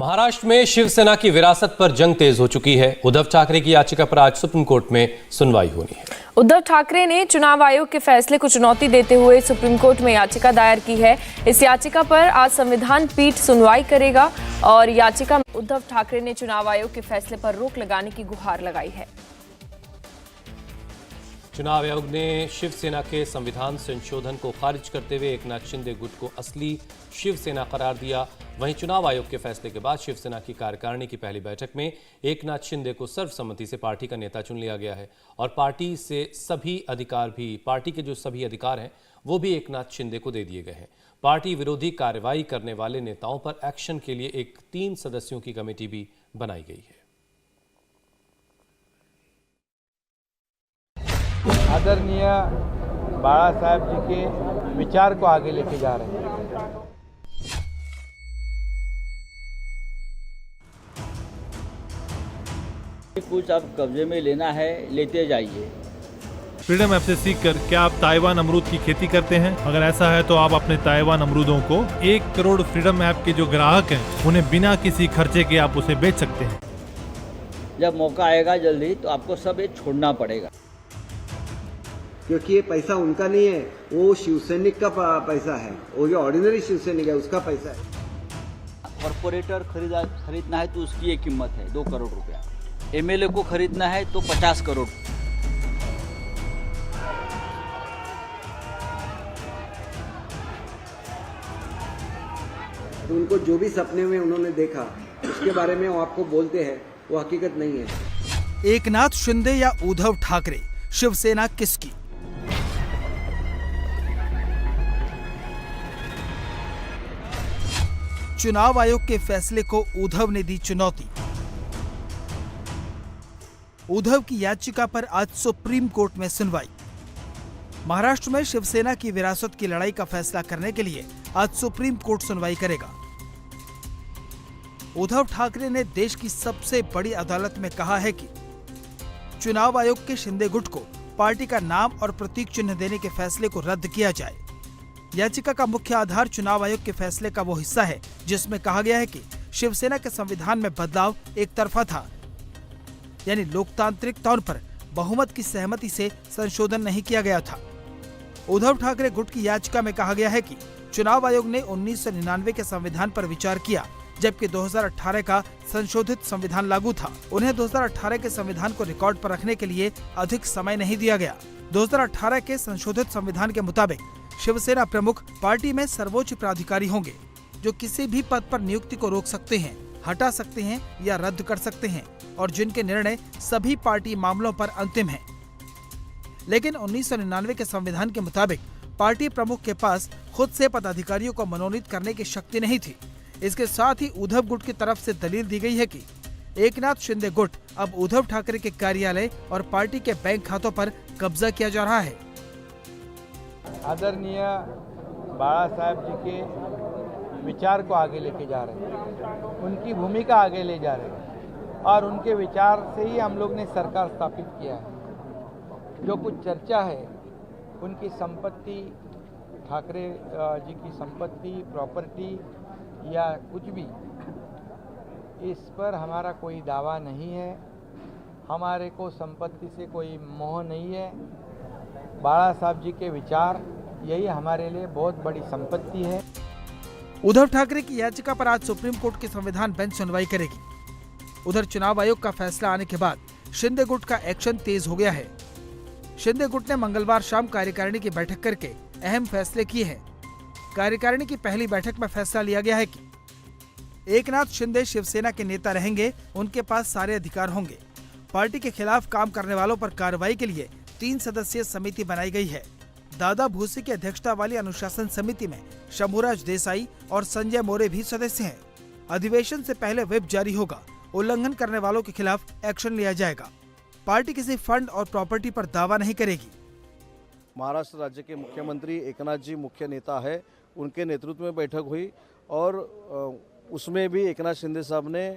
महाराष्ट्र में शिवसेना की विरासत पर जंग तेज हो चुकी है। उद्धव ठाकरे की याचिका पर आज सुप्रीम कोर्ट में सुनवाई होनी है। उद्धव ठाकरे ने चुनाव आयोग के फैसले को चुनौती देते हुए सुप्रीम कोर्ट में याचिका दायर की है। इस याचिका पर आज संविधान पीठ सुनवाई करेगा और याचिका में उद्धव ठाकरे ने चुनाव आयोग के फैसले पर रोक लगाने की गुहार लगाई है। चुनाव आयोग ने शिवसेना के संविधान संशोधन को खारिज करते हुए एकनाथ शिंदे गुट को असली शिवसेना करार दिया। वहीं चुनाव आयोग के फैसले के बाद शिवसेना की कार्यकारिणी की पहली बैठक में एकनाथ शिंदे को सर्वसम्मति से पार्टी का नेता चुन लिया गया है और पार्टी के जो सभी अधिकार हैं वो भी एकनाथ शिंदे को दे दिए गए हैं। पार्टी विरोधी कार्रवाई करने वाले नेताओं पर एक्शन के लिए एक 3 सदस्यों की कमेटी भी बनाई गई है। आदरणीय बाला साहब जी के विचार को आगे लेके जा रहे हैं। कुछ अब कब्जे में लेना है, लेते जाइए। फ्रीडम ऐप से सीखकर क्या आप ताइवान अमरूद की खेती करते हैं? अगर ऐसा है तो आप अपने ताइवान अमरूदों को 1 करोड़ फ्रीडम ऐप के जो ग्राहक हैं उन्हें बिना किसी खर्चे के आप उसे बेच सकते हैं। जब मौका आएगा जल्दी तो आपको सब ये छोड़ना पड़ेगा, क्योंकि ये पैसा उनका नहीं है, वो शिवसैनिक का पैसा है। वो जो ऑर्डिनरी शिवसैनिक है उसका पैसा है। कॉर्पोरेटर खरीदना है तो उसकी एक कीमत है 2 करोड़ रुपया। एमएलए को खरीदना है तो 50 करोड़। तो उनको जो भी सपने में उन्होंने देखा उसके बारे में वो आपको बोलते हैं, वो हकीकत नहीं है। एकनाथ शिंदे या उद्धव ठाकरे, शिवसेना किसकी? चुनाव आयोग के फैसले को उद्धव ने दी चुनौती। उद्धव की याचिका पर आज सुप्रीम कोर्ट में सुनवाई। महाराष्ट्र में शिवसेना की विरासत की लड़ाई का फैसला करने के लिए आज सुप्रीम कोर्ट सुनवाई करेगा। उद्धव ठाकरे ने देश की सबसे बड़ी अदालत में कहा है कि चुनाव आयोग के शिंदे गुट को पार्टी का नाम और प्रतीक चिन्ह देने के फैसले को रद्द किया जाए। याचिका का मुख्य आधार चुनाव आयोग के फैसले का वो हिस्सा है जिसमें कहा गया है कि शिवसेना के संविधान में बदलाव एक तरफा था, यानी लोकतांत्रिक तौर पर बहुमत की सहमति से संशोधन नहीं किया गया था। उद्धव ठाकरे गुट की याचिका में कहा गया है कि चुनाव आयोग ने 1999 के संविधान पर विचार किया, जबकि 2018 का संशोधित संविधान लागू था। उन्हें 2018 के संविधान को रिकॉर्ड पर रखने के लिए अधिक समय नहीं दिया गया। 2018 के संशोधित संविधान के मुताबिक शिवसेना प्रमुख पार्टी में सर्वोच्च प्राधिकारी होंगे, जो किसी भी पद पर नियुक्ति को रोक सकते हैं, हटा सकते हैं या रद्द कर सकते हैं और जिनके निर्णय सभी पार्टी मामलों पर अंतिम हैं। लेकिन 1999 के संविधान के मुताबिक पार्टी प्रमुख के पास खुद से पदाधिकारियों को मनोनीत करने की शक्ति नहीं थी। इसके साथ ही उद्धव गुट की तरफ से दलील दी गई है कि एकनाथ शिंदे गुट अब उद्धव ठाकरे के कार्यालय और पार्टी के बैंक खातों पर कब्जा किया जा रहा है। आदरणीय बाला साहब जी के विचार को आगे लेके जा रहे हैं, उनकी भूमिका आगे ले जा रहे हैं और उनके विचार से ही हम लोग ने सरकार स्थापित किया है। जो कुछ चर्चा है उनकी संपत्ति, ठाकरे जी की संपत्ति, प्रॉपर्टी या कुछ भी, इस पर हमारा कोई दावा नहीं है। हमारे को संपत्ति से कोई मोह नहीं है। बाला साहब जी के विचार यही हमारे लिए बहुत बड़ी संपत्ति है। उद्धव ठाकरे की याचिका पर आज सुप्रीम कोर्ट की संविधान बेंच सुनवाई करेगी। उधर चुनाव आयोग का फैसला आने के बाद शिंदे गुट का एक्शन तेज हो गया है। शिंदे गुट ने मंगलवार शाम कार्यकारिणी की बैठक करके अहम फैसले किए हैं। कार्यकारिणी की पहली बैठक में फैसला लिया गया है कि एकनाथ शिंदे शिवसेना के नेता रहेंगे, उनके पास सारे अधिकार होंगे। पार्टी के खिलाफ काम करने वालों पर कार्रवाई के लिए 3 सदस्यीय समिति बनाई गई है। दादा भूसी की अध्यक्षता वाली अनुशासन समिति में शंभुराज देसाई और संजय मोरे भी सदस्य हैं। अधिवेशन से पहले व्हिप जारी होगा। उल्लंघन करने वालों के खिलाफ एक्शन लिया जाएगा। पार्टी किसी फंड और प्रॉपर्टी पर दावा नहीं करेगी। महाराष्ट्र राज्य के मुख्यमंत्री एकनाथ जी मुख्य नेता है, उनके नेतृत्व में बैठक हुई और उसमें भी एकनाथ शिंदे साहब ने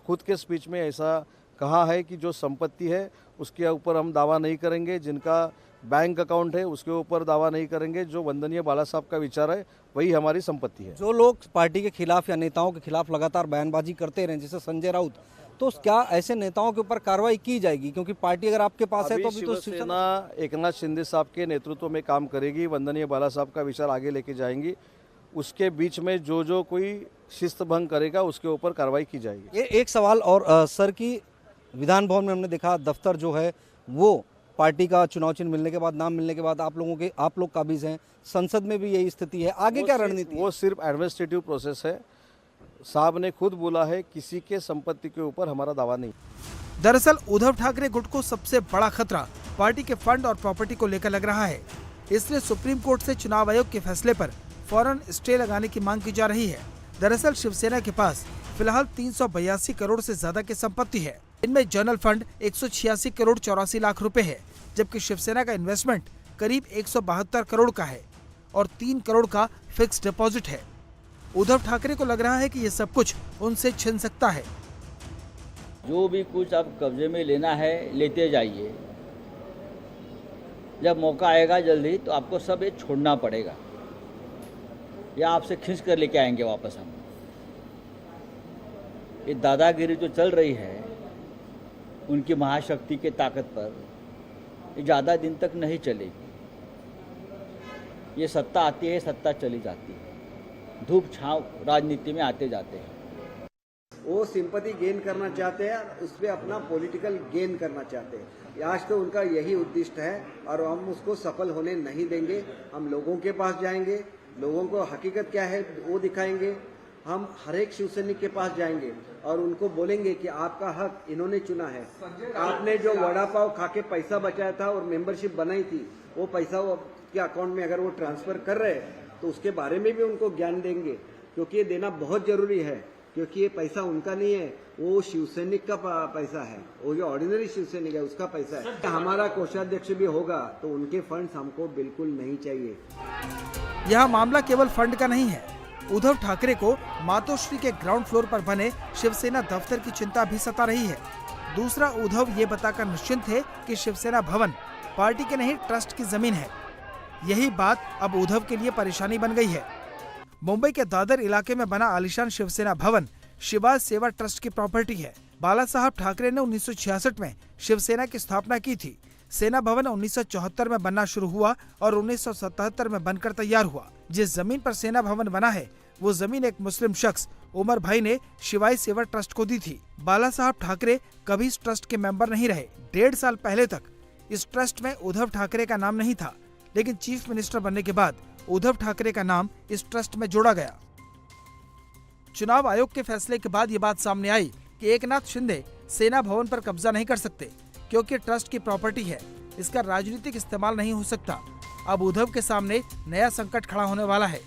खुद के स्पीच में ऐसा कहा है कि जो संपत्ति है उसके ऊपर हम दावा नहीं करेंगे, जिनका बैंक अकाउंट है उसके ऊपर दावा नहीं करेंगे। जो वंदनीय बाला साहब का विचार है वही हमारी संपत्ति है। जो लोग पार्टी के खिलाफ या नेताओं के खिलाफ लगातार बयानबाजी करते रहे, जैसे संजय राउत, तो क्या ऐसे नेताओं के ऊपर कार्रवाई की जाएगी? क्योंकि पार्टी अगर आपके पास है तो अभी तो शिवसेना एकनाथ शिंदे साहब के नेतृत्व में काम करेगी, वंदनीय बाला साहब का विचार आगे लेके जाएंगी। उसके बीच में जो कोई शिस्त भंग करेगा उसके ऊपर कार्रवाई की जाएगी। ये एक सवाल और सर की विधान भवन में हमने देखा दफ्तर जो है वो पार्टी का चुनाव चिन्ह मिलने के बाद, नाम मिलने के बाद आप लोग काबिज हैं, संसद में भी यही स्थिति है, आगे क्या रणनीति? वो सिर्फ एडमिनिस्ट्रेटिव प्रोसेस है। साहब ने खुद बोला है किसी के संपत्ति के ऊपर हमारा दावा नहीं। दरअसल उद्धव ठाकरे गुट को सबसे बड़ा खतरा पार्टी के फंड और प्रॉपर्टी को लेकर लग रहा है। इसलिए सुप्रीम कोर्ट से चुनाव आयोग के फैसले पर फौरन स्टे लगाने की मांग की जा रही है। दरअसल शिवसेना के पास फिलहाल 382 करोड़ से ज्यादा की संपत्ति है। इनमें जनरल फंड 186 करोड़ 84 लाख रुपए है, जबकि शिवसेना का इन्वेस्टमेंट करीब 172 करोड़ का है और 3 करोड़ का फिक्स डिपॉजिट है। उद्धव ठाकरे को लग रहा है कि ये सब कुछ उनसे छिन सकता है। जो भी कुछ आप कब्जे में लेना है लेते जाइए, जब मौका आएगा जल्दी तो आपको सब ये छोड़ना पड़ेगा या आपसे खींच कर लेके आएंगे वापस हम। ये दादागिरी जो चल रही है उनकी महाशक्ति के ताकत पर, ये ज़्यादा दिन तक नहीं चलेगी। ये सत्ता आती है, सत्ता चली जाती है, धूप छांव राजनीति में आते जाते हैं। वो सिंपैथी गेन करना चाहते हैं, उस पर अपना पॉलिटिकल गेन करना चाहते हैं। आज तो उनका यही उद्देश्य है और हम उसको सफल होने नहीं देंगे। हम लोगों के पास जाएंगे, लोगों को हकीकत क्या है वो दिखाएंगे। हम हर एक शिवसैनिक के पास जाएंगे और उनको बोलेंगे कि आपका हक इन्होंने चुना है। आपने जो वड़ा पाव खा के पैसा बचाया था और मेंबरशिप बनाई थी, वो पैसा वो के अकाउंट में अगर वो ट्रांसफर कर रहे हैं तो उसके बारे में भी उनको ज्ञान देंगे, क्योंकि ये देना बहुत जरूरी है। क्योंकि ये पैसा उनका नहीं है, वो शिवसैनिक का पैसा है, वो जो ऑर्डिनरी शिवसैनिक है उसका पैसा है। हमारा कोषाध्यक्ष भी होगा तो उनके फंड्स हमको बिल्कुल नहीं चाहिए। यह मामला केवल फंड का नहीं है। उद्धव ठाकरे को मातोश्री के ग्राउंड फ्लोर पर बने शिवसेना दफ्तर की चिंता भी सता रही है। दूसरा, उद्धव ये बताकर निश्चिंत है कि शिवसेना भवन पार्टी के नहीं ट्रस्ट की जमीन है। यही बात अब उद्धव के लिए परेशानी बन गई है। मुंबई के दादर इलाके में बना आलीशान शिवसेना भवन शिवाज सेवा ट्रस्ट की प्रॉपर्टी है। बाला साहब ठाकरे ने 1966 में शिवसेना की स्थापना की थी। सेना भवन 1974 में बनना शुरू हुआ और 1977 में बनकर तैयार हुआ। जिस जमीन पर सेना भवन बना है वो जमीन एक मुस्लिम शख्स उमर भाई ने शिवाय सेवा ट्रस्ट को दी थी। बाला साहब ठाकरे कभी इस ट्रस्ट के मेंबर नहीं रहे। 1.5 साल पहले तक इस ट्रस्ट में उद्धव ठाकरे का नाम नहीं था, लेकिन चीफ मिनिस्टर बनने के बाद उद्धव ठाकरे का नाम इस ट्रस्ट में जोड़ा गया। चुनाव आयोग के फैसले के बाद ये बात सामने आई कि एकनाथ शिंदे सेना भवन पर कब्जा नहीं कर सकते, क्योंकि ट्रस्ट की प्रॉपर्टी है, इसका राजनीतिक इस्तेमाल नहीं हो सकता। अब उद्धव के सामने नया संकट खड़ा होने वाला है।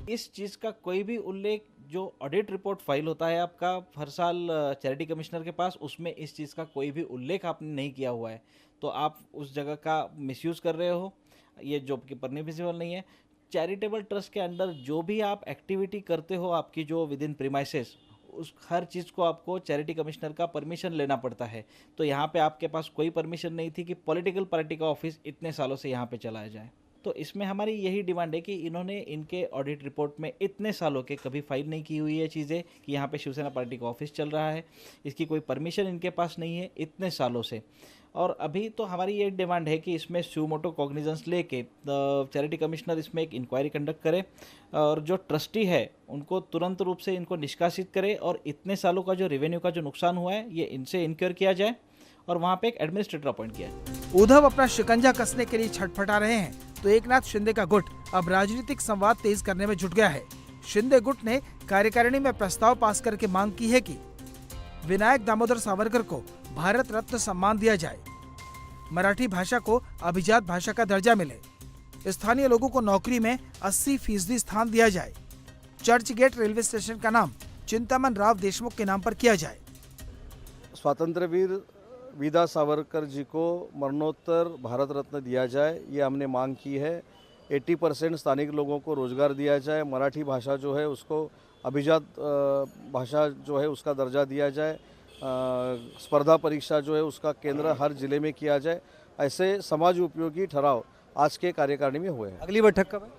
इस चीज का कोई भी उल्लेख जो ऑडिट रिपोर्ट फाइल होता है आपका हर साल चैरिटी कमिश्नर के पास, उसमें इस चीज़ का कोई भी उल्लेख आपने नहीं किया हुआ है, तो आप उस जगह का मिसयूज़ कर रहे हो। ये जॉब की परमिसिबल नहीं है। चैरिटेबल ट्रस्ट के अंडर जो भी आप एक्टिविटी करते हो आपकी जो विद इन प्रीमाइसेस, उस हर चीज़ को आपको चैरिटी कमिश्नर का परमिशन लेना पड़ता है। तो यहाँ पे आपके पास कोई परमिशन नहीं थी कि पॉलिटिकल पार्टी का ऑफिस इतने सालों से यहाँ पे चलाया जाए। तो इसमें हमारी यही डिमांड है कि इन्होंने इनके ऑडिट रिपोर्ट में इतने सालों के कभी फाइल नहीं की हुई है चीज़ें कि यहाँ पे शिवसेना पार्टी का ऑफिस चल रहा है, इसकी कोई परमिशन इनके पास नहीं है इतने सालों से। और अभी तो हमारी ये डिमांड है कि इसमें सुमोटो कॉग्निजेंस लेके चैरिटी कमिश्नर इसमें एक इंक्वायरी कंडक्ट करे और जो ट्रस्टी है उनको तुरंत रूप से इनको निष्कासित करे और इतने सालों का जो रेवेन्यू का जो नुकसान हुआ है ये इनसे इंक्योर किया जाए और वहाँ पे एक एडमिनिस्ट्रेटर अपॉइंट किया जाए। उद्धव अपना शिकंजा कसने के लिए छटपटा रहे हैं, तो एकनाथ शिंदे का गुट अब राजनीतिक संवाद तेज करने में जुट गया है। शिंदे गुट ने कार्यकारिणी में प्रस्ताव पास करके मांग की है कि विनायक दामोदर सावरकर को भारत रत्न सम्मान दिया जाए, मराठी भाषा को अभिजात भाषा का दर्जा मिले, स्थानीय लोगों को नौकरी में 80% स्थान दिया जाए, चर्च गेट रेलवे स्टेशन का नाम चिंतामन राव देशमुख के नाम पर किया जाए। स्वतंत्र वीर वीदा सावरकर जी को मरणोत्तर भारत रत्न दिया जाए, ये हमने मांग की है। 80% स्थानिक लोगों को रोजगार दिया जाए, मराठी भाषा जो है उसको अभिजात भाषा जो है उसका दर्जा दिया जाए, स्पर्धा परीक्षा जो है उसका केंद्र हर जिले में किया जाए ऐसे समाज उपयोगी ठहराव आज के कार्यकारिणी में हुए हैं। अगली बैठक कब है?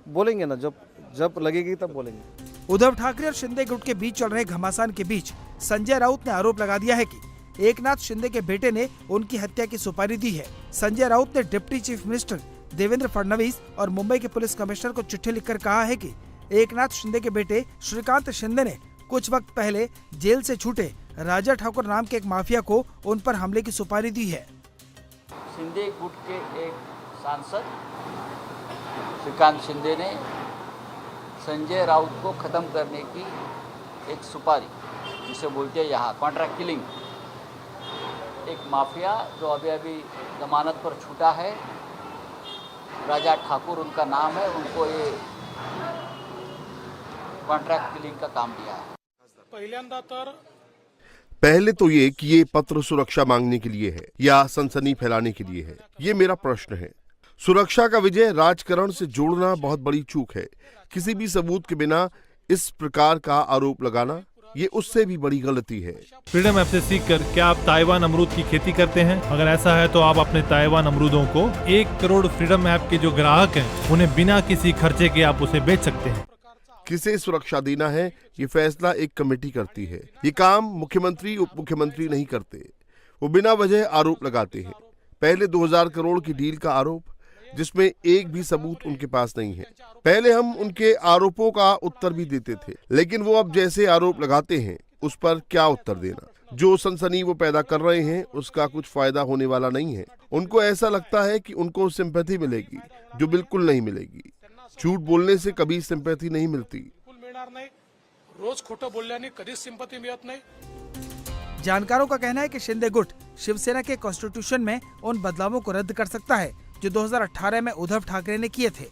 बोलेंगे ना, जब लगेगी तब बोलेंगे। उद्धव ठाकरे और शिंदे गुट के बीच चल रहे घमासान के बीच संजय राउत ने आरोप लगा दिया है कि एकनाथ शिंदे के बेटे ने उनकी हत्या की सुपारी दी है। संजय राउत ने deputy chief minister Devendra Fadnavis और मुंबई के पुलिस कमिश्नर को चिट्ठी लिखकर कहा है कि एकनाथ शिंदे के बेटे श्रीकांत शिंदे ने कुछ वक्त पहले जेल से छूटे राजा ठाकुर नाम के एक माफिया को उन पर हमले की सुपारी दी है। शिंदे गुट के एक सांसद श्रीकांत शिंदे ने संजय राउत को ख़त्म करने की एक सुपारी, जिसे बोलते हैं यहाँ कॉन्ट्रैक्ट किलिंग, एक माफिया जो अभी जमानत पर छूटा है, राजा ठाकुर उनका नाम है, उनको ये कॉन्ट्रैक्ट किलिंग का काम दिया है। पहले तो ये कि ये पत्र सुरक्षा मांगने के लिए है या सनसनी फैलाने के लिए है, ये मेरा प्रश्न है। सुरक्षा का विजय राजकारण से जोड़ना बहुत बड़ी चूक है। किसी भी सबूत के बिना इस प्रकार का आरोप लगाना, ये उससे भी बड़ी गलती है। फ्रीडम ऐप से सीखकर क्या आप ताइवान अमरूद की खेती करते हैं? अगर ऐसा है तो आप अपने ताइवान अमरूदों को 1 करोड़ फ्रीडम ऐप के जो ग्राहक हैं, उन्हें बिना किसी खर्चे के आप उसे बेच सकते हैं। किसे सुरक्षा देना है, ये फैसला एक कमेटी करती है। ये काम मुख्यमंत्री उप मुख्यमंत्री नहीं करते। वो बिना वजह आरोप लगाते हैं। पहले 2000 करोड़ की डील का आरोप, जिसमें एक भी सबूत उनके पास नहीं है। पहले हम उनके आरोपों का उत्तर भी देते थे, लेकिन वो अब जैसे आरोप लगाते हैं उस पर क्या उत्तर देना। जो सनसनी वो पैदा कर रहे हैं उसका कुछ फायदा होने वाला नहीं है। उनको ऐसा लगता है कि उनको सिंपैथी मिलेगी, जो बिल्कुल नहीं मिलेगी। झूठ बोलने से कभी सिंपैथी नहीं मिलती। रोज खोटं बोलल्याने कधीच सिंपत्ती मिळत नाही। जानकारों का कहना है कि शिंदे गुट शिवसेना के कॉन्स्टिट्यूशन में उन बदलावों को रद्द कर सकता है जो 2018 में उद्धव ठाकरे ने किए थे।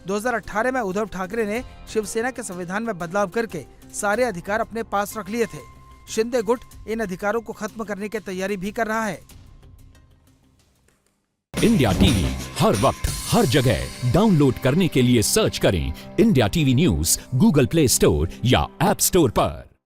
2018 में उद्धव ठाकरे ने शिवसेना के संविधान में बदलाव करके सारे अधिकार अपने पास रख लिए थे। शिंदे गुट इन अधिकारों को खत्म करने की तैयारी भी कर रहा है। इंडिया टीवी हर वक्त हर जगह डाउनलोड करने के लिए सर्च करें India TV news Google play store या ऐप स्टोर पर।